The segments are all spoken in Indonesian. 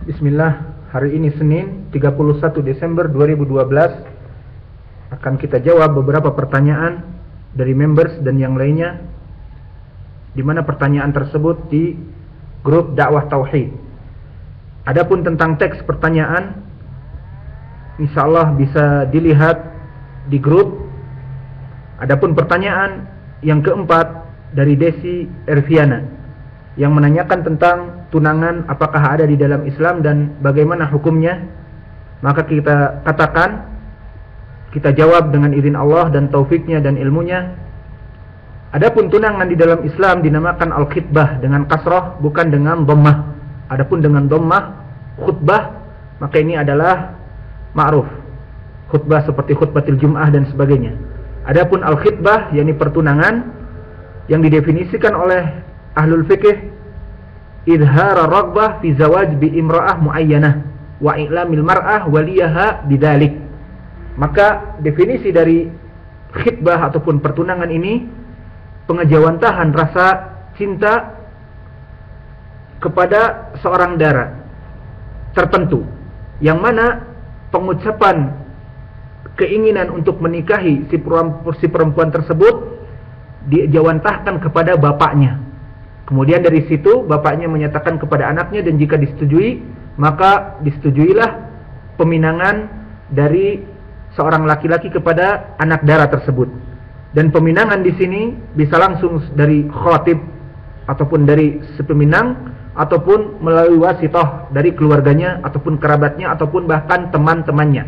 Bismillah, hari ini Senin 31 Desember 2012 akan kita jawab beberapa pertanyaan dari members dan yang lainnya, di mana pertanyaan tersebut di grup dakwah tauhid. Adapun tentang teks pertanyaan, insyaallah bisa dilihat di grup. Adapun pertanyaan yang keempat dari Desi Erviana yang menanyakan tentang tunangan apakah ada di dalam Islam dan bagaimana hukumnya, maka kita katakan, kita jawab dengan izin Allah dan taufiknya dan ilmunya. Adapun tunangan di dalam Islam dinamakan al-khitbah dengan kasrah, bukan dengan dhammah. Adapun dengan dhammah khutbah, maka ini adalah ma'ruf, khutbah seperti khutbatil jum'ah dan sebagainya. Adapun al-khitbah yakni pertunangan yang didefinisikan oleh ahlul fikih idhar raghbah fi zawaj bi imra'ah muayyanah wa i'lamil mar'ah waliyaha bidzalik. Maka definisi dari khitbah ataupun pertunangan ini pengejawantahan rasa cinta kepada seorang dara tertentu, yang mana pengucapan keinginan untuk menikahi si perempuan tersebut dijawantahkan kepada bapaknya. Kemudian dari situ bapaknya menyatakan kepada anaknya, dan jika disetujui, maka disetujuilah peminangan dari seorang laki-laki kepada anak dara tersebut. Dan peminangan di sini bisa langsung dari khatib ataupun dari si peminang, ataupun melalui wasithah dari keluarganya ataupun kerabatnya ataupun bahkan teman-temannya.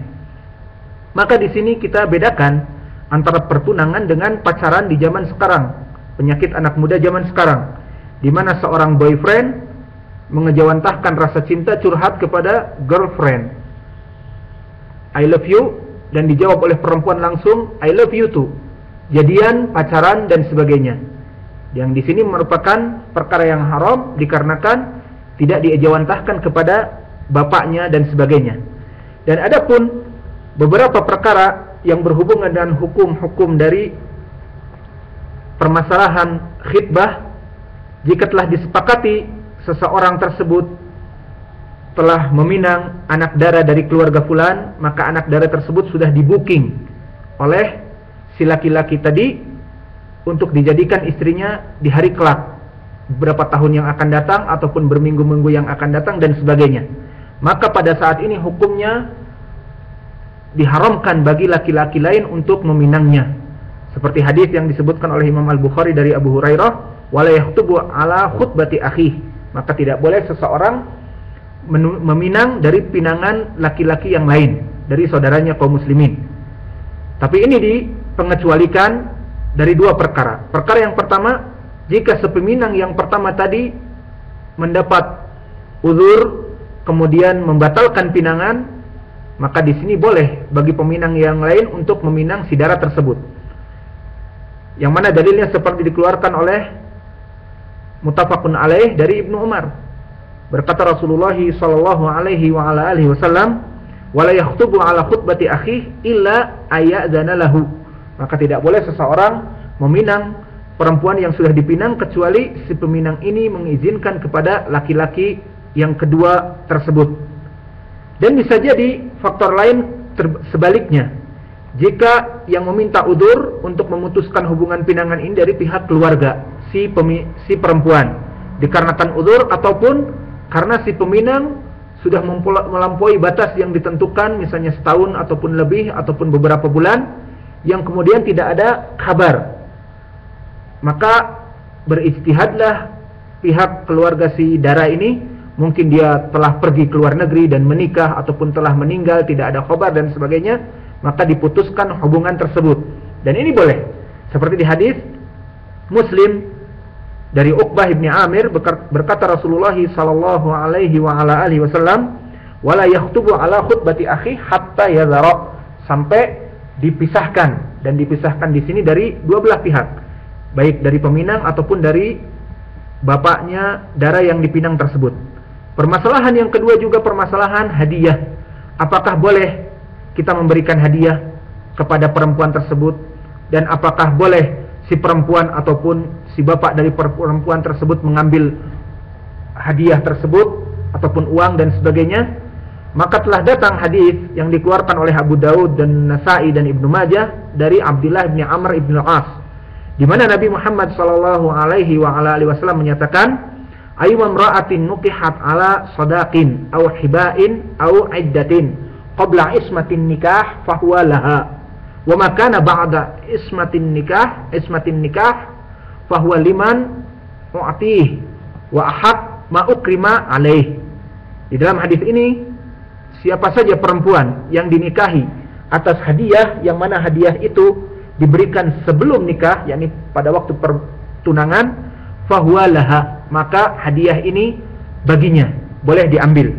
Maka di sini kita bedakan antara pertunangan dengan pacaran di zaman sekarang, penyakit anak muda zaman sekarang, di mana seorang boyfriend mengejawantahkan rasa cinta, curhat kepada girlfriend, I love you, dan dijawab oleh perempuan langsung, I love you too. Jadian, pacaran dan sebagainya. Yang di sini merupakan perkara yang haram dikarenakan tidak diejawantahkan kepada bapaknya dan sebagainya. Dan adapun beberapa perkara yang berhubungan dengan hukum-hukum dari permasalahan khitbah, jika telah disepakati seseorang tersebut telah meminang anak dara dari keluarga fulan, maka anak dara tersebut sudah di-booking oleh si laki-laki tadi untuk dijadikan istrinya di hari kelak, beberapa tahun yang akan datang ataupun berminggu-minggu yang akan datang dan sebagainya. Maka pada saat ini hukumnya diharamkan bagi laki-laki lain untuk meminangnya, seperti hadis yang disebutkan oleh Imam Al-Bukhari dari Abu Hurairah, wala yakhtubu ala khutbati akhih. Maka tidak boleh seseorang meminang dari pinangan laki-laki yang lain dari saudaranya kaum muslimin. Tapi ini dipengecualikan dari dua perkara. Perkara yang pertama, jika sepeminang yang pertama tadi mendapat uzur kemudian membatalkan pinangan, maka di sini boleh bagi peminang yang lain untuk meminang si dara tersebut. Yang mana dalilnya seperti dikeluarkan oleh muttafaqun alaih dari Ibnu Umar. Berkata Rasulullah sallallahu alaihi wa ala alihi wasallam, "Wala yakhtubu ala khutbati akhi illa ayadzana lahu." Maka tidak boleh seseorang meminang perempuan yang sudah dipinang kecuali si peminang ini mengizinkan kepada laki-laki yang kedua tersebut. Dan bisa jadi faktor lain sebaliknya. Jika yang meminta udzur untuk memutuskan hubungan pinangan ini dari pihak keluarga si perempuan, dikarenakan udzur ataupun karena si peminang sudah melampaui batas yang ditentukan, misalnya setahun ataupun lebih ataupun beberapa bulan, yang kemudian tidak ada kabar, maka berijtihadlah pihak keluarga si dara ini. Mungkin dia telah pergi ke luar negeri dan menikah, ataupun telah meninggal, tidak ada kabar dan sebagainya, maka diputuskan hubungan tersebut. Dan ini boleh, seperti di hadis Muslim dari Uqbah ibn Amir, berkata Rasulullah sallallahu alaihi wa ala alihi wasallam, "Wala yakhtubu ala khutbati akhi hatta yadhara," sampai dipisahkan. Dan dipisahkan di sini dari dua belah pihak, baik dari peminang ataupun dari bapaknya dara yang dipinang tersebut. Permasalahan yang kedua juga permasalahan hadiah. Apakah boleh kita memberikan hadiah kepada perempuan tersebut, dan apakah boleh si perempuan ataupun si bapak dari perempuan tersebut mengambil hadiah tersebut ataupun uang dan sebagainya, maka telah datang hadis yang dikeluarkan oleh Abu Daud dan Nasai dan Ibnu Majah dari Abdullah bin Amr bin Al-As, di mana Nabi Muhammad sallallahu alaihi wasallam menyatakan, ayyuma imra'atin nukihat ala sadaqin aw hibain aw iddatin qabla ismatin nikah fahuwa laha, wa ma kana ba'da ismatin nikah fahuwa liman mu'atih wa ahad ma ukrima alaih. Di dalam hadis ini, siapa saja perempuan yang dinikahi atas hadiah yang mana hadiah itu diberikan sebelum nikah, yakni pada waktu pertunangan, fahuwa laha, maka hadiah ini baginya, boleh diambil.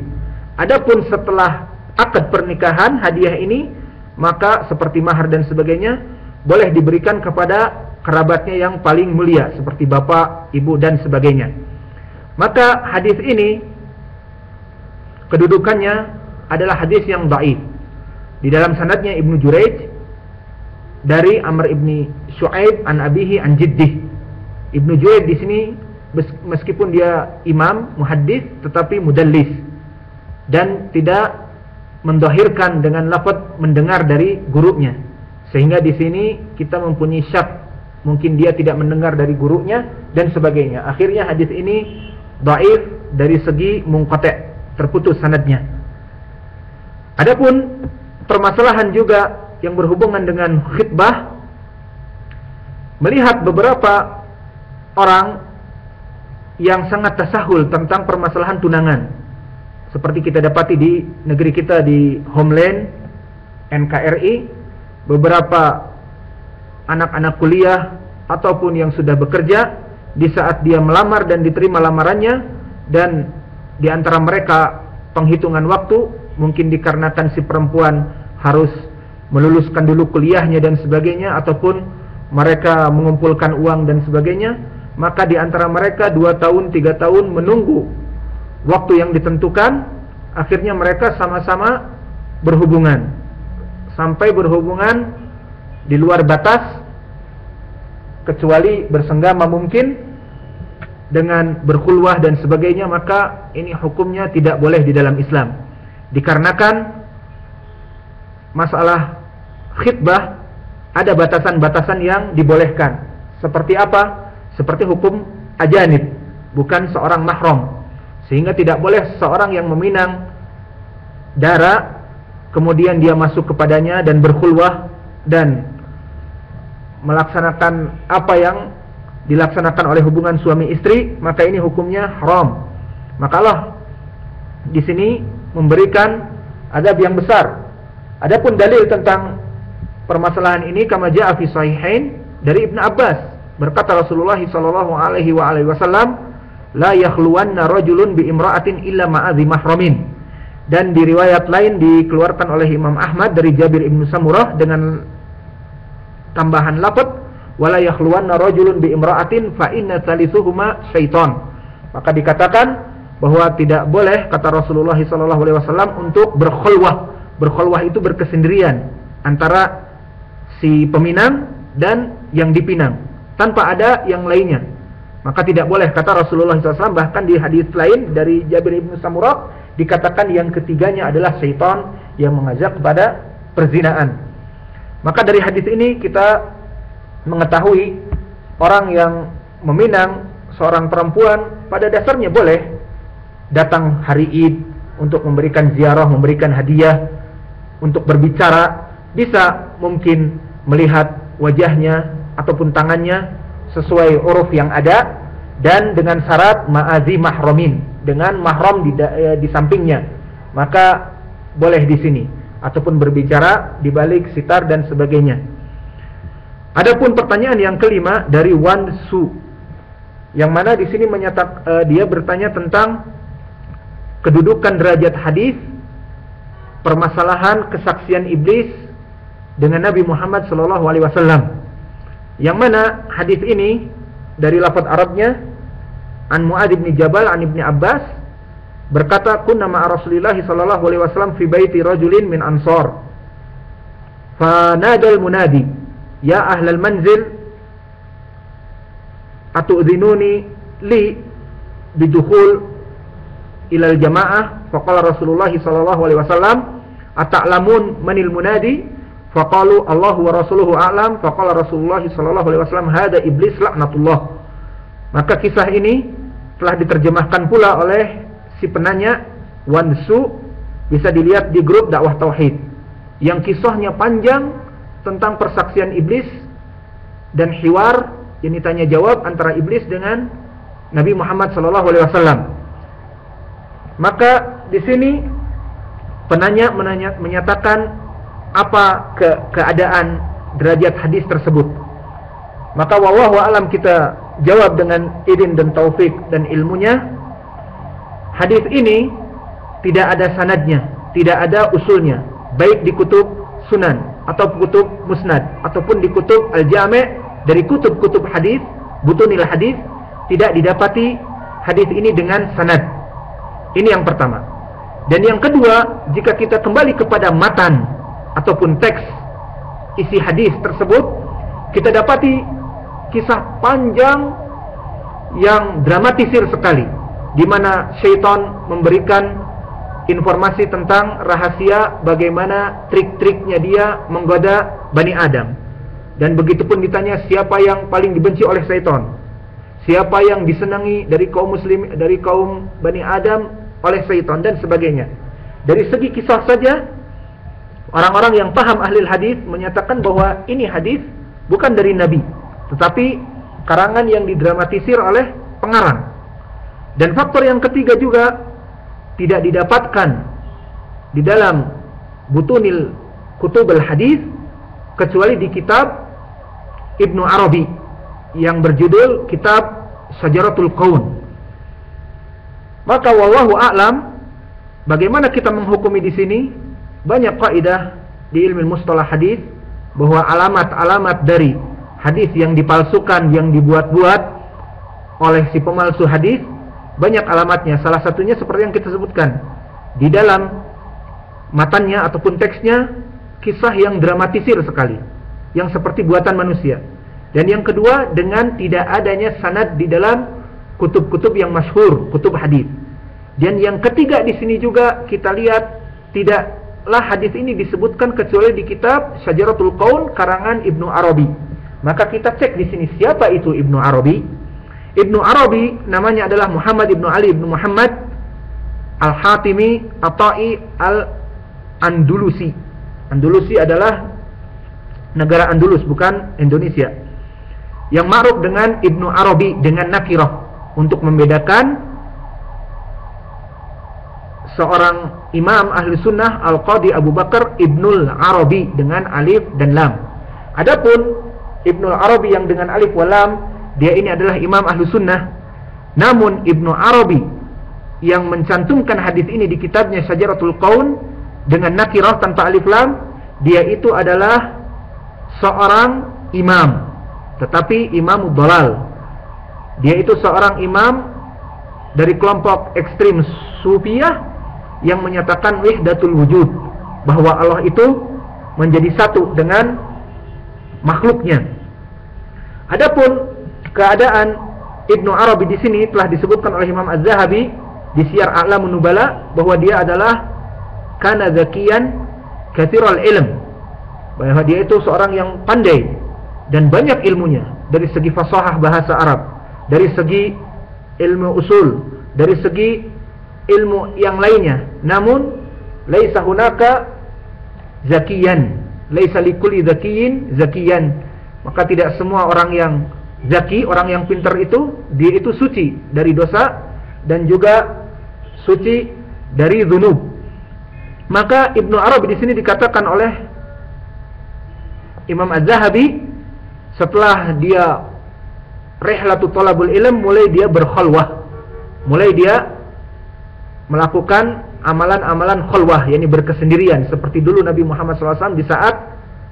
Adapun setelah akad pernikahan, hadiah ini maka seperti mahar dan sebagainya boleh diberikan kepada kerabatnya yang paling mulia seperti bapak, ibu dan sebagainya. Maka hadis ini kedudukannya adalah hadis yang dhaif. Di dalam sanadnya Ibnu Jurayj dari Amr ibni Shu'aib an abihi an jiddih. Ibnu Jurayj di sini meskipun dia imam muhaddis tetapi mudallis dan tidak mendhahirkan dengan lafaz mendengar dari gurunya, sehingga di sini kita mempunyai syak, mungkin dia tidak mendengar dari gurunya dan sebagainya. Akhirnya hadis ini dhaif dari segi munqati', terputus sanadnya. Adapun permasalahan juga yang berhubungan dengan khitbah, melihat beberapa orang yang sangat tasahul tentang permasalahan tunangan, seperti kita dapati di negeri kita di Homeland NKRI, beberapa anak-anak kuliah ataupun yang sudah bekerja, di saat dia melamar dan diterima lamarannya, dan di antara mereka penghitungan waktu, mungkin dikarenakan si perempuan harus meluluskan dulu kuliahnya dan sebagainya, ataupun mereka mengumpulkan uang dan sebagainya, maka di antara mereka 2 tahun 3 tahun menunggu waktu yang ditentukan. Akhirnya mereka sama-sama berhubungan, sampai berhubungan di luar batas, kecuali bersenggama mungkin dengan berkhulwah dan sebagainya, maka ini hukumnya tidak boleh di dalam Islam. Dikarenakan masalah khitbah ada batasan-batasan yang dibolehkan. Seperti apa? Seperti hukum ajanib, bukan seorang mahram. Sehingga tidak boleh seorang yang meminang dara kemudian dia masuk kepadanya dan berkhulwah dan melaksanakan apa yang dilaksanakan oleh hubungan suami istri, maka ini hukumnya haram. Maka Allah di sini memberikan azab yang besar. Adapun dalil tentang permasalahan ini, kama jaa fi sahihain dari Ibnu Abbas, berkata Rasulullah sallallahu alaihi wasallam, la yakhluwanna rajulun bi imra'atin illa ma'adhi mahramin. Dan di riwayat lain dikeluarkan oleh Imam Ahmad dari Jabir ibnu Samurah dengan tambahan lafaz wala yakhluwanna rajulun bi imra'atin fa inna thalithuhuma syaitan. Maka dikatakan bahwa tidak boleh, kata Rasulullah sallallahu alaihi wasallam, untuk berkhulwah. Berkhulwah itu berkesendirian antara si peminang dan yang dipinang tanpa ada yang lainnya. Maka tidak boleh, kata Rasulullah SAW. Bahkan di hadis lain dari Jabir ibnu Samurah dikatakan yang ketiganya adalah syaitan yang mengajak kepada perzinaan. Maka dari hadis ini kita mengetahui orang yang meminang seorang perempuan pada dasarnya boleh datang hari Id untuk memberikan ziarah, memberikan hadiah, untuk berbicara, bisa mungkin melihat wajahnya ataupun tangannya sesuai uruf yang ada, dan dengan syarat ma'azi mahramin, dengan mahram di sampingnya, maka boleh di sini, ataupun berbicara di balik sitar dan sebagainya. Adapun pertanyaan yang kelima dari Wan Su, yang mana di sini dia bertanya tentang kedudukan derajat hadis permasalahan kesaksian iblis dengan Nabi Muhammad SAW, yang mana hadis ini dari lafaz Arabnya an Mu'adz bin Jabal an Ibnu Abbas berkata, kunna ma'a Rasulillah sallallahu alaihi wasallam fi baiti rajulin min ansar fa nadal munadi ya ahlal manzil atu'dhinuni li bidukhul ilal jamaah faqala Rasulullah sallallahu alaihi wasallam ata'lamun manil munadi faqalu Allahu wa rasuluhu a'lam faqala Rasulullah sallallahu alaihi wasallam hada iblis laknatullah. Maka kisah ini telah diterjemahkan pula oleh si penanya Wansu, bisa dilihat di grup dakwah tauhid, yang kisahnya panjang tentang persaksian iblis dan hiwar yang ditanya jawab antara iblis dengan Nabi Muhammad sallallahu alaihi wasallam. Maka di sini penanya menyatakan apa keadaan derajat hadis tersebut. Maka wallahu alam kita jawab dengan izin dan taufik dan ilmunya. Hadis ini tidak ada sanadnya, tidak ada usulnya, baik di kutub sunan atau kutub musnad ataupun di kutub al-jami' dari kutub-kutub hadis, butunil hadis, tidak didapati hadis ini dengan sanad. Ini yang pertama. Dan yang kedua, jika kita kembali kepada matan ataupun teks isi hadis tersebut, kita dapati kisah panjang yang dramatisir sekali, di mana syaitan memberikan informasi tentang rahasia bagaimana trik-triknya dia menggoda Bani Adam. Dan begitupun ditanya siapa yang paling dibenci oleh syaitan, siapa yang disenangi dari kaum muslim, dari kaum Bani Adam oleh syaitan dan sebagainya. Dari segi kisah saja, orang-orang yang paham ahli hadis menyatakan bahwa ini hadis bukan dari Nabi, tetapi karangan yang didramatisir oleh pengarang. Dan faktor yang ketiga juga tidak didapatkan di dalam butunil kutubul hadis kecuali di kitab Ibnu Arabi yang berjudul Kitab Syajaratul Qaun. Maka wallahu a'lam, bagaimana kita menghukumi di sini? Banyak kaidah di ilmu mustalah hadis bahwa alamat-alamat dari hadis yang dipalsukan, yang dibuat-buat oleh si pemalsu hadis, banyak alamatnya. Salah satunya seperti yang kita sebutkan, di dalam matannya ataupun teksnya kisah yang dramatisir sekali, yang seperti buatan manusia. Dan yang kedua, dengan tidak adanya sanad di dalam kutub-kutub yang masyhur, kutub hadis. Dan yang ketiga di sini juga kita lihat tidaklah hadis ini disebutkan kecuali di kitab Syajaratul Qaun karangan Ibnu Arabi. Maka kita cek di sini siapa itu Ibnu Arabi. Ibnu Arabi namanya adalah Muhammad Ibnu Ali Ibnu Muhammad Al-Hatimi At-Tai Al-Andulusi. Andulusi adalah negara Andulus, bukan Indonesia. Yang ma'ruf dengan Ibnu Arabi dengan nakirah untuk membedakan seorang imam ahli sunnah Al-Qadi Abu Bakar Ibnul Arabi dengan alif dan lam. Adapun Ibnul Arabi yang dengan alif wa lam, dia ini adalah imam ahli sunnah. Namun Ibnu Arabi yang mencantumkan hadis ini di kitabnya Syajaratul Qaun dengan nakirah tanpa alif lam, dia itu adalah seorang imam, tetapi imam dhalal. Dia itu seorang imam dari kelompok ekstrim Sufiyah yang menyatakan wahdatul wujud, bahwa Allah itu menjadi satu dengan makhluknya. Adapun keadaan Ibnu Arabi di sini telah disebutkan oleh Imam Az-Zahabi di Siyar A'lamun Nubala bahwa dia adalah kana zakiyan katsiral ilm, bahwa dia itu seorang yang pandai dan banyak ilmunya dari segi fasahah bahasa Arab, dari segi ilmu usul, dari segi ilmu yang lainnya. Namun laisa hunaka zakiyan, laisa likulli zakiyin zakiyan. Maka tidak semua orang yang zaki, orang yang pintar itu, dia itu suci dari dosa dan juga suci dari dzunub. Maka Ibnu Arabi di sini dikatakan oleh Imam Az-Zahabi, setelah dia rihlatu thalabul ilm, mulai dia berkhalwah, mulai dia melakukan amalan-amalan khalwah, yakni berkesendirian, seperti dulu Nabi Muhammad SAW di saat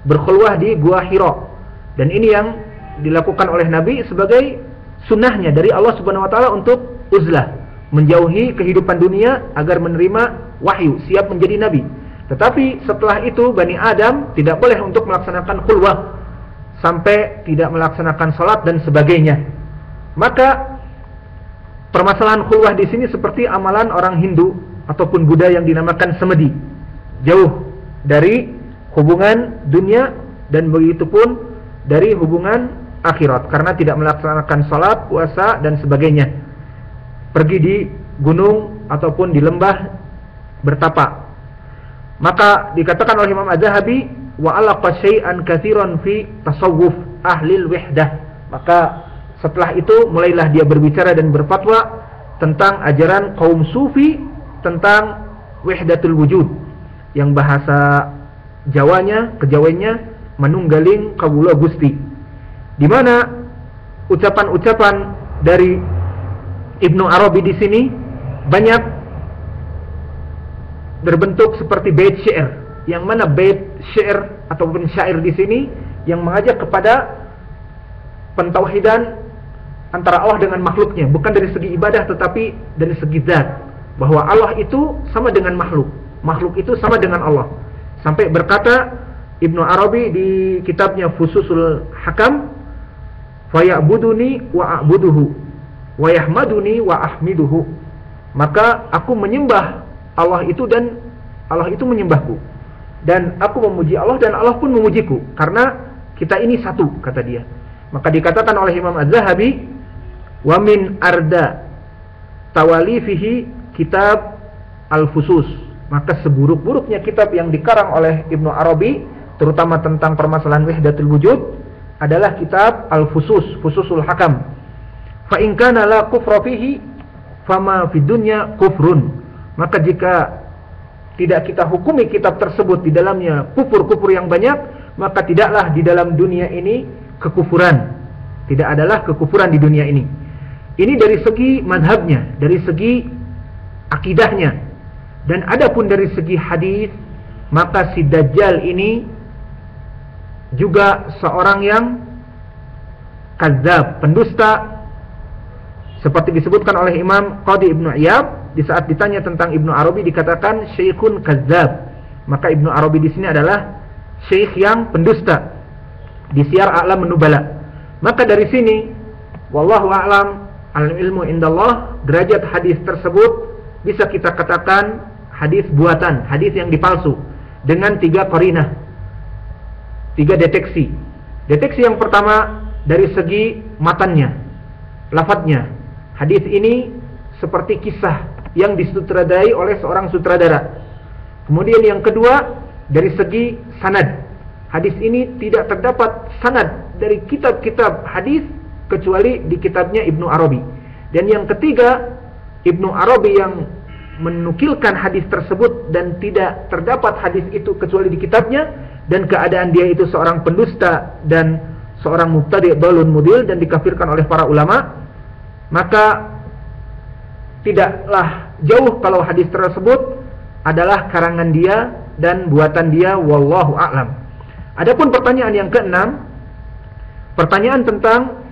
berkhalwah di Gua Hira. Dan ini yang dilakukan oleh Nabi sebagai sunnahnya dari Allah Subhanahu Wa Taala untuk uzlah, menjauhi kehidupan dunia agar menerima wahyu, siap menjadi Nabi. Tetapi setelah itu Bani Adam tidak boleh untuk melaksanakan khulwah, sampai tidak melaksanakan salat dan sebagainya. Maka permasalahan khulwah di sini seperti amalan orang Hindu ataupun Buddha yang dinamakan semedi, jauh dari hubungan dunia dan begitu pun dari hubungan akhirat, karena tidak melaksanakan salat, puasa dan sebagainya. Pergi di gunung ataupun di lembah bertapa. Maka dikatakan oleh Imam Az-Zahabi, wa alaqa syai'an katsiran fi tasawuf ahlil wahdah. Maka setelah itu mulailah dia berbicara dan berfatwa tentang ajaran kaum sufi tentang wahdatul wujud, yang bahasa Jawanya, kejawennya manunggaling kawula Gusti, di mana ucapan-ucapan dari Ibnu Arabi di sini banyak berbentuk seperti bait syair, yang mana bait syair ataupun syair di sini yang mengajak kepada pentauhidan antara Allah dengan makhluknya, bukan dari segi ibadah tetapi dari segi zat, bahwa Allah itu sama dengan makhluk, makhluk itu sama dengan Allah. Sampai berkata Ibnu Arabi di kitabnya Fususul Hakam, faya'buduni wa a'buduhu wa yahmaduni wa ahmiduhu. Maka aku menyembah Allah itu dan Allah itu menyembahku, dan aku memuji Allah dan Allah pun memujiku, karena kita ini satu, kata dia. Maka dikatakan oleh Imam Az-Zahabi, wa min arda tawalifihi kitab al-fusus. Maka seburuk-buruknya kitab yang dikarang oleh Ibnu Arabi, terutama tentang permasalahan wahdatul wujud, adalah kitab al-fusus, fususul hakam. Fa in kana la kufra fihi fama fid dunya kufrun. Maka jika tidak kita hukumi kitab tersebut di dalamnya kufur-kufur yang banyak, maka tidaklah di dalam dunia ini kekufuran. Tidak adalah kekufuran di dunia ini. Ini dari segi madhabnya, dari segi akidahnya. Dan adapun dari segi hadis, maka si Dajjal ini juga seorang yang kadzab, pendusta, seperti disebutkan oleh Imam Qadhi Ibnu Iyad di saat ditanya tentang Ibnu Arabi, dikatakan syekhun kadzab. Maka Ibnu Arabi di sini adalah syekh yang pendusta di Syiar A'lam Nubala. Maka dari sini wallahu a'lam, al-ilmu indallah, derajat hadis tersebut bisa kita katakan hadis buatan, hadis yang dipalsu, dengan 3 qarinah, 3 deteksi. Deteksi yang pertama dari segi matannya, lafadznya. Hadis ini seperti kisah yang disutradarai oleh seorang sutradara. Kemudian yang kedua dari segi sanad. Hadis ini tidak terdapat sanad dari kitab-kitab hadis kecuali di kitabnya Ibnu Arabi. Dan yang ketiga, Ibnu Arabi yang menukilkan hadis tersebut dan tidak terdapat hadis itu kecuali di kitabnya, dan keadaan dia itu seorang pendusta dan seorang mubtadi' dhalun mudil dan dikafirkan oleh para ulama. Maka tidaklah jauh kalau hadis tersebut adalah karangan dia dan buatan dia, wallahu a'lam. Adapun pertanyaan yang keenam, pertanyaan tentang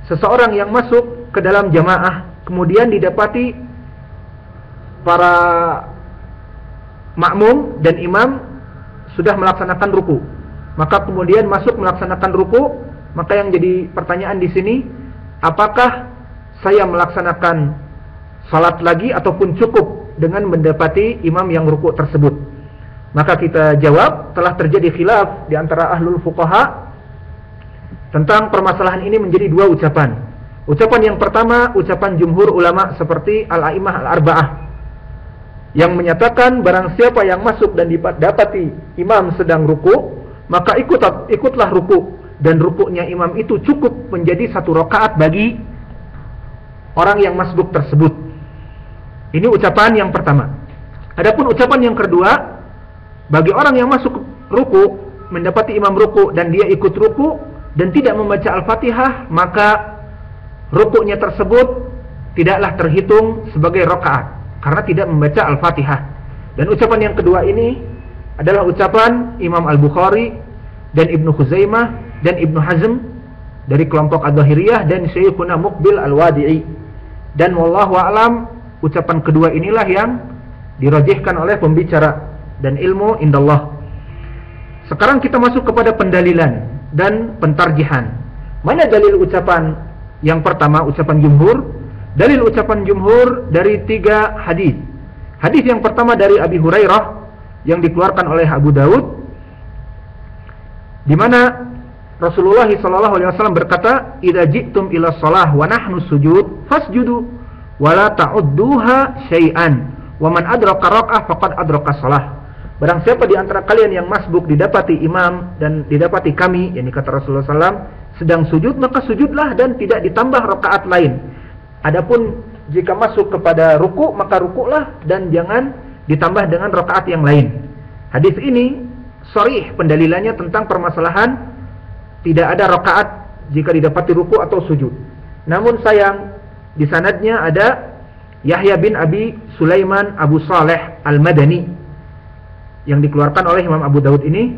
seseorang yang masuk ke dalam jamaah kemudian didapati para makmum dan imam sudah melaksanakan ruku, maka kemudian masuk melaksanakan ruku. Maka yang jadi pertanyaan di sini, apakah saya melaksanakan salat lagi ataupun cukup dengan mendapati imam yang ruku tersebut? Maka kita jawab, telah terjadi khilaf di antara ahlul fuqaha tentang permasalahan ini menjadi 2 ucapan. Ucapan yang pertama, ucapan jumhur ulama seperti al-a'imah al-arba'ah, yang menyatakan barang siapa yang masuk dan didapati imam sedang ruku, maka ikutlah ruku, dan rukuknya imam itu cukup menjadi 1 rakaat bagi orang yang masbuk tersebut. Ini ucapan yang pertama. Adapun ucapan yang kedua, bagi orang yang masuk ruku, mendapati imam ruku dan dia ikut ruku dan tidak membaca Al-Fatihah, maka rukuknya tersebut tidaklah terhitung sebagai rakaat karena tidak membaca Al-Fatihah. Dan ucapan yang kedua ini adalah ucapan Imam Al-Bukhari dan Ibnu Khuzaimah dan Ibnu Hazm dari kelompok Adz-Dzahiriyah dan Syekhuna Muqbil Al-Wadi'i. Dan wallahu a'lam, ucapan kedua inilah yang dirajihkan oleh pembicara, dan ilmu indallah. Sekarang kita masuk kepada pendalilan dan pentarjihan. Mana dalil ucapan yang pertama, ucapan jumhur, Dalil ucapan jumhur dari 3 hadis. Hadis yang pertama dari Abi Hurairah yang dikeluarkan oleh Abu Daud, di mana Rasulullah SAW berkata, "Idza ji'tum ila shalah wa nahnu sujud fasjudu wa la ta'udduha syai'an wa man adraka rak'ah faqad adraka shalah." Barang siapa di antara kalian yang masbuk didapati imam dan didapati kami, yakni kata Rasulullah SAW, sedang sujud, maka sujudlah dan tidak ditambah rakaat lain. Adapun jika masuk kepada ruku, maka rukuklah dan jangan ditambah dengan rakaat yang lain. Hadis ini sharih pendalilannya tentang permasalahan tidak ada rakaat jika didapati ruku atau sujud. Namun sayang, di sanadnya ada Yahya bin Abi Sulaiman Abu Saleh Al-Madani yang dikeluarkan oleh Imam Abu Daud ini,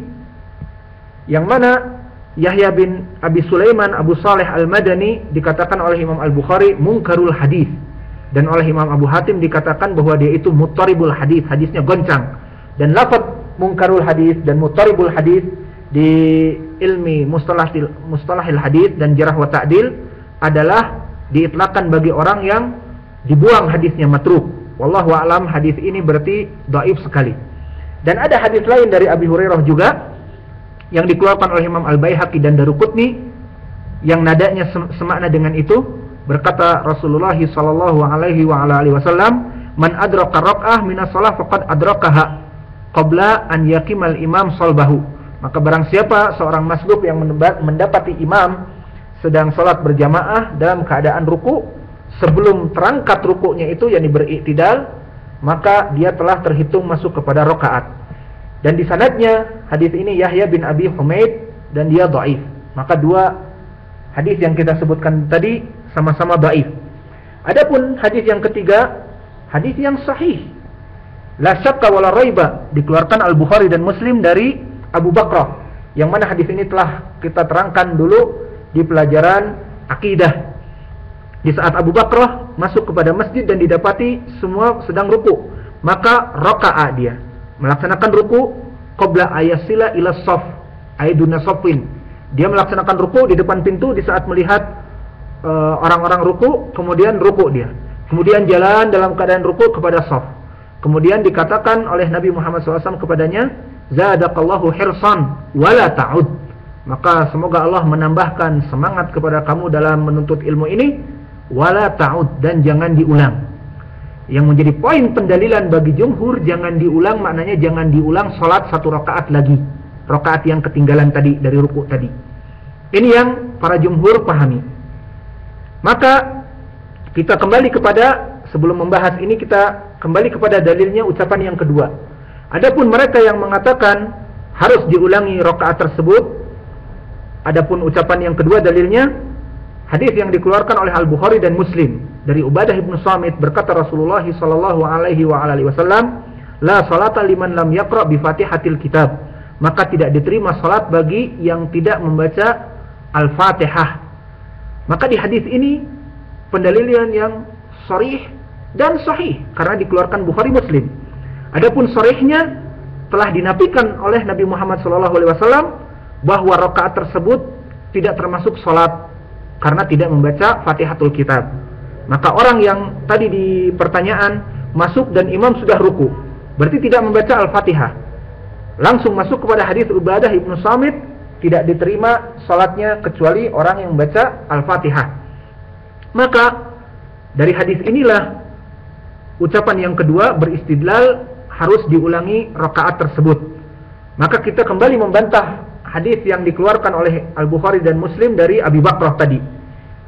yang mana Yahya bin Abi Sulaiman Abu Saleh Al-Madani dikatakan oleh Imam Al-Bukhari munkarul hadis, dan oleh Imam Abu Hatim dikatakan bahwa dia itu muttaribul hadis, hadisnya goncang. Dan lafaz munkarul hadis dan muttaribul hadis di ilmi mustalahil hadis dan jarh wa ta'dil adalah diitlaqkan bagi orang yang dibuang hadisnya matruk. Wallahu a'lam, hadis ini berarti dhaif sekali. Dan ada hadis lain dari Abi Hurairah juga yang dikeluarkan oleh Imam Al-Baihaqi dan Daruqutni yang nadanya semakna dengan itu, berkata Rasulullah sallallahu alaihi wasallam, "Man adraka rak'ah minas shalah faqad adrakaha qabla an yaqimal imam salbahu." Maka barang siapa seorang masbuk yang mendapati imam sedang salat berjamaah dalam keadaan ruku, sebelum terangkat rukuknya itu yakni beriktidal, maka dia telah terhitung masuk kepada rakaat. Dan di sanadnya hadis ini Yahya bin Abi Humaid dan dia dhaif. Maka 2 hadis yang kita sebutkan tadi sama-sama dhaif. Adapun hadis yang ketiga, hadis yang sahih. La syakka wala raiba, dikeluarkan Al-Bukhari dan Muslim dari Abu Bakrah, yang mana hadis ini telah kita terangkan dulu di pelajaran akidah. Di saat Abu Bakrah masuk kepada masjid dan didapati semua sedang ruku, maka raka'a dia melaksanakan ruku qabla ayasila ila shaf aiduna shafin. Dia melaksanakan ruku di depan pintu di saat melihat orang-orang ruku, kemudian ruku dia. Kemudian jalan dalam keadaan ruku kepada shaf. Kemudian dikatakan oleh Nabi Muhammad SAW kepadanya, "Zadaqallahu hirsan wala ta'ud." Maka semoga Allah menambahkan semangat kepada kamu dalam menuntut ilmu ini, wala ta'ud, dan jangan diulang. Yang menjadi poin pendalilan bagi jumhur, jangan diulang maknanya jangan diulang salat 1 rakaat lagi, rakaat yang ketinggalan tadi dari ruku tadi. Ini yang para jumhur pahami. Maka kita kembali kepada, sebelum membahas ini kita kembali kepada dalilnya ucapan yang kedua. Adapun mereka yang mengatakan harus diulangi rakaat tersebut, adapun ucapan yang kedua dalilnya hadis yang dikeluarkan oleh Al-Bukhari dan Muslim dari Ubadah bin Samit, berkata Rasulullah sallallahu alaihi wasallam, "La salata liman lam yaqra bi Fatihatil kitab." Maka tidak diterima salat bagi yang tidak membaca Al-Fatihah. Maka di hadis ini pendalilan yang sharih dan sahih karena dikeluarkan Bukhari Muslim. Adapun sharihnya telah dinafikan oleh Nabi Muhammad sallallahu alaihi wasallam bahwa rakaat tersebut tidak termasuk salat karena tidak membaca Fatihatul Kitab. Maka orang yang tadi di pertanyaan masuk dan imam sudah ruku, berarti tidak membaca Al-Fatihah, langsung masuk kepada hadis Ubadah ibnu Samit, tidak diterima salatnya kecuali orang yang membaca Al-Fatihah. Maka dari hadis inilah ucapan yang kedua beristidlal harus diulangi rakaat tersebut. Maka kita kembali membantah hadis yang dikeluarkan oleh Al-Bukhari dan Muslim dari Abi Bakrah tadi.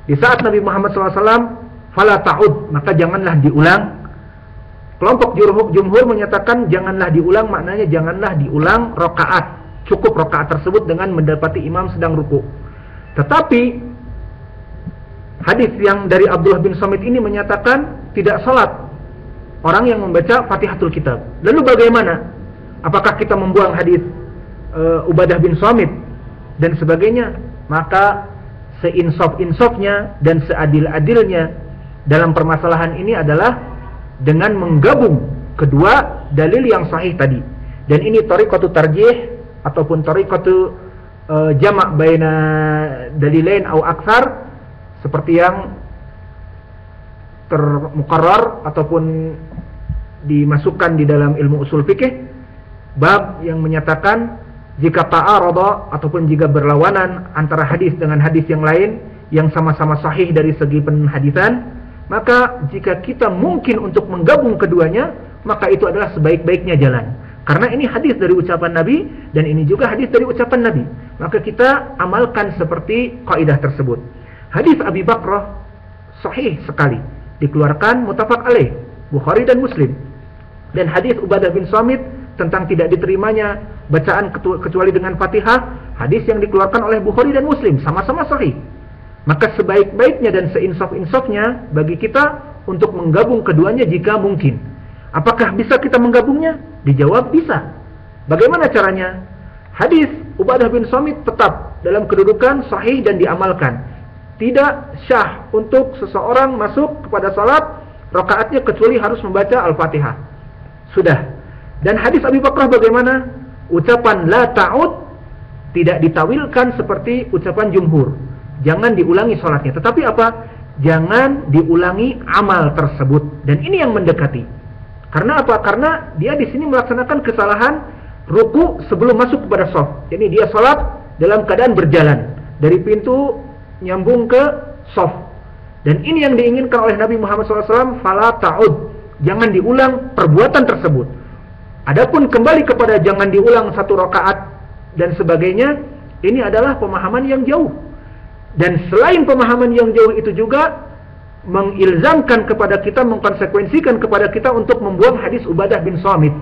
Di saat Nabi Muhammad SAW, "Fala ta'ud", maka janganlah diulang. Kelompok jumhur menyatakan janganlah diulang, maknanya janganlah diulang rakaat, cukup rakaat tersebut dengan mendapati imam sedang ruku. Tetapi hadis yang dari Abdullah bin Samit ini menyatakan tidak salat orang yang membaca Fatihatul Kitab. Lalu bagaimana? Apakah kita membuang hadis Ubadah bin Samit dan sebagainya? Maka seinsaf-insafnya dan seadil-adilnya dalam permasalahan ini adalah dengan menggabung kedua dalil yang sahih tadi. Dan ini thariqatu tarjih ataupun thariqatu jama' baina dalilain au aktsar, seperti yang termukarrar ataupun dimasukkan di dalam ilmu usul fikih, bab yang menyatakan jika ta'arada ataupun jika berlawanan antara hadis dengan hadis yang lain yang sama-sama sahih dari segi penhadisan, maka jika kita mungkin untuk menggabung keduanya, maka itu adalah sebaik-baiknya jalan. Karena ini hadis dari ucapan Nabi dan ini juga hadis dari ucapan Nabi, maka kita amalkan seperti kaidah tersebut. Hadis Abi Bakrah sahih sekali, dikeluarkan muttafaq alaih Bukhari dan Muslim. Dan hadis Ubadah bin Samit tentang tidak diterimanya bacaan kecuali dengan Fatihah, hadis yang dikeluarkan oleh Bukhari dan Muslim, sama-sama sahih. Maka sebaik-baiknya dan seinsaf-insafnya bagi kita untuk menggabung keduanya jika mungkin. Apakah bisa kita menggabungnya? Dijawab bisa. Bagaimana caranya? Hadis Ubadah bin Samit tetap dalam kedudukan sahih dan diamalkan. Tidak syah untuk seseorang masuk kepada salat rakaatnya kecuali harus membaca Al-Fatihah. Sudah. Dan hadis Abi Bakrah bagaimana? Ucapan la ta'ud tidak ditawilkan seperti ucapan jumhur. Jangan diulangi salatnya, tetapi apa? Jangan diulangi amal tersebut. Dan ini yang mendekati. Karena apa? Karena dia di sini melaksanakan kesalahan ruku sebelum masuk kepada shaf. Jadi dia salat dalam keadaan berjalan dari pintu nyambung ke shaf. Dan ini yang diinginkan oleh Nabi Muhammad SAW, fala ta'ud. Jangan diulang perbuatan tersebut. Adapun kembali kepada jangan diulang satu rakaat dan sebagainya, ini adalah pemahaman yang jauh. Dan selain pemahaman yang jauh itu juga mengilzamkan kepada kita, mengkonsekuensikan kepada kita untuk membuang hadis Ubadah bin Samit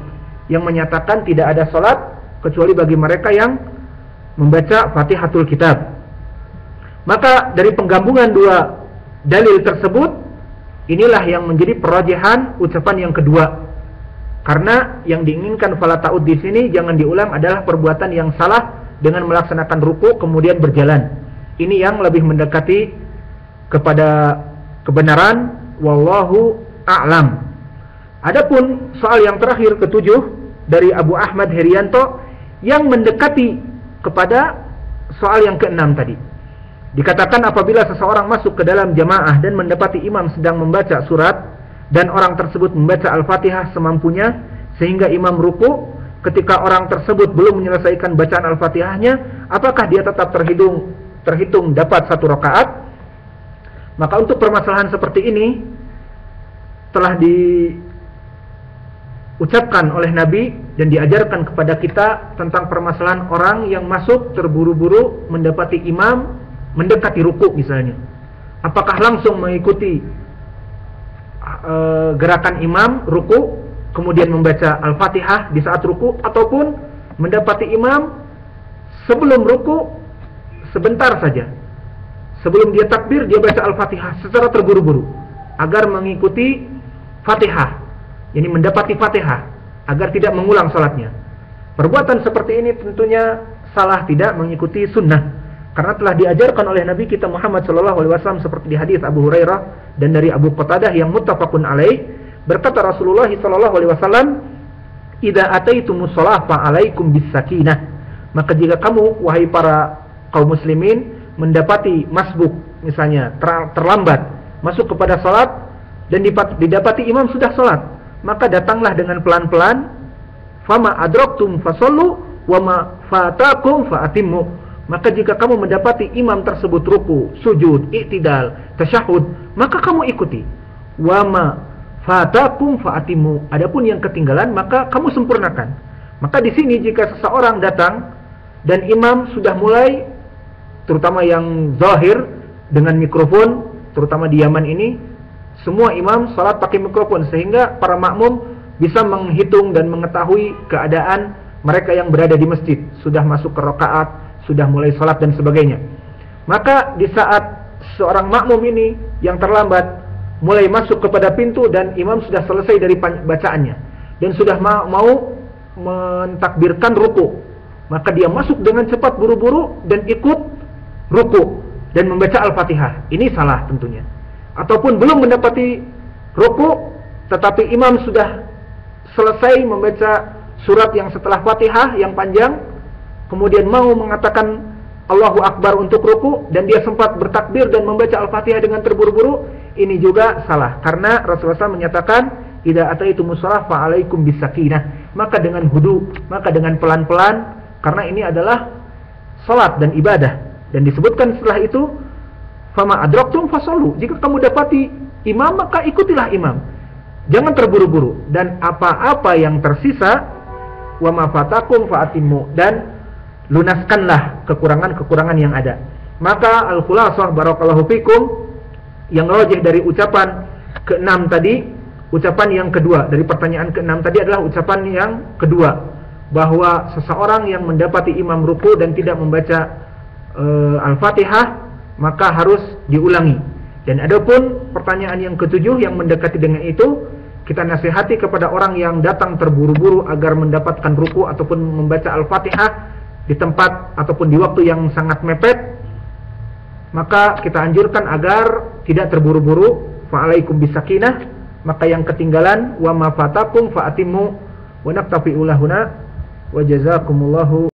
yang menyatakan tidak ada salat kecuali bagi mereka yang membaca Fatihatul Kitab. Maka dari penggabungan dua dalil tersebut, inilah yang menjadi perajihan ucapan yang kedua. Karena yang diinginkan fala ta'ud di sini jangan diulang adalah perbuatan yang salah dengan melaksanakan ruku kemudian berjalan. Ini yang lebih mendekati kepada kebenaran, wallahu a'lam. Adapun soal yang terakhir ketujuh dari Abu Ahmad Herianto yang mendekati kepada soal yang keenam tadi. Dikatakan apabila seseorang masuk ke dalam jamaah dan mendapati imam sedang membaca surat dan orang tersebut membaca Al-Fatihah semampunya sehingga imam ruku, ketika orang tersebut belum menyelesaikan bacaan Al-Fatihahnya, apakah dia tetap terhitung dapat satu rakaat? Maka untuk permasalahan seperti ini telah diucapkan oleh Nabi dan diajarkan kepada kita tentang permasalahan orang yang masuk terburu-buru mendapati imam mendekati ruku misalnya. Apakah langsung mengikuti gerakan imam ruku kemudian membaca Al-Fatihah di saat ruku, ataupun mendapati imam sebelum ruku sebentar saja, sebelum dia takbir dia baca Al-Fatihah secara terburu-buru agar mengikuti Fatihah, yani mendapati Fatihah agar tidak mengulang salatnya. Perbuatan seperti ini tentunya salah, tidak mengikuti sunnah, karena telah diajarkan oleh Nabi kita Muhammad SAW seperti di hadis Abu Hurairah dan dari Abu Qatadah yang muttafaqun alaih. Berkata Rasulullah SAW, "Idza ataitumus shalah fa alaikum bis sakinah." Maka jika kamu wahai para kaum muslimin mendapati masbuk, misalnya terlambat masuk kepada salat dan didapati imam sudah salat, maka datanglah dengan pelan-pelan. Fama adraktum fasallu wa ma fatakum faatimmu. Maka jika kamu mendapati imam tersebut ruku, sujud, i'tidal, tasyahud, maka kamu ikuti. Wa ma fatakum faatimmu. Adapun yang ketinggalan maka kamu sempurnakan. Maka di sini jika seseorang datang dan imam sudah mulai, terutama yang zahir dengan mikrofon, terutama di Yaman ini, semua imam salat pakai mikrofon sehingga para makmum bisa menghitung dan mengetahui keadaan mereka yang berada di masjid, sudah masuk ke rakaat, sudah mulai salat dan sebagainya. Maka di saat seorang makmum ini yang terlambat mulai masuk kepada pintu dan imam sudah selesai dari bacaannya dan sudah mau mentakbirkan ruku, maka dia masuk dengan cepat buru-buru dan ikut ruku dan membaca Al-Fatihah. Ini salah tentunya. Ataupun belum mendapati ruku tetapi imam sudah selesai membaca surat yang setelah Fatihah yang panjang, kemudian mau mengatakan Allahu Akbar untuk ruku dan dia sempat bertakbir dan membaca Al-Fatihah dengan terburu-buru, ini juga salah. Karena Rasulullah SAW menyatakan, idza ataitumus shalah fa alaikum bisakinah. Maka dengan hudu, maka dengan pelan-pelan, karena ini adalah salat dan ibadah. Dan disebutkan setelah itu, fama adraktum fasallu. Jika kamu dapati imam, maka ikutilah imam. Jangan terburu-buru. Dan apa-apa yang tersisa, wa ma fatakum fa atimmu, dan lunaskanlah kekurangan-kekurangan yang ada. Maka al-khulasah barakallahu fikum, yang rajih dari ucapan ke-6 tadi, ucapan yang kedua dari pertanyaan ke-6 tadi adalah ucapan yang kedua, bahwa seseorang yang mendapati imam ruku dan tidak membaca Al-Fatihah maka harus diulangi. Dan adapun pertanyaan yang ketujuh yang mendekati dengan itu, kita nasihati kepada orang yang datang terburu-buru agar mendapatkan ruku ataupun membaca Al-Fatihah di tempat ataupun di waktu yang sangat mepet, maka kita anjurkan agar tidak terburu-buru. Fa'alaikum bisakinah. Maka yang ketinggalan, wa ma fatakum fa'atimmu, wa naktafi ulahuna, wa jazakumullahu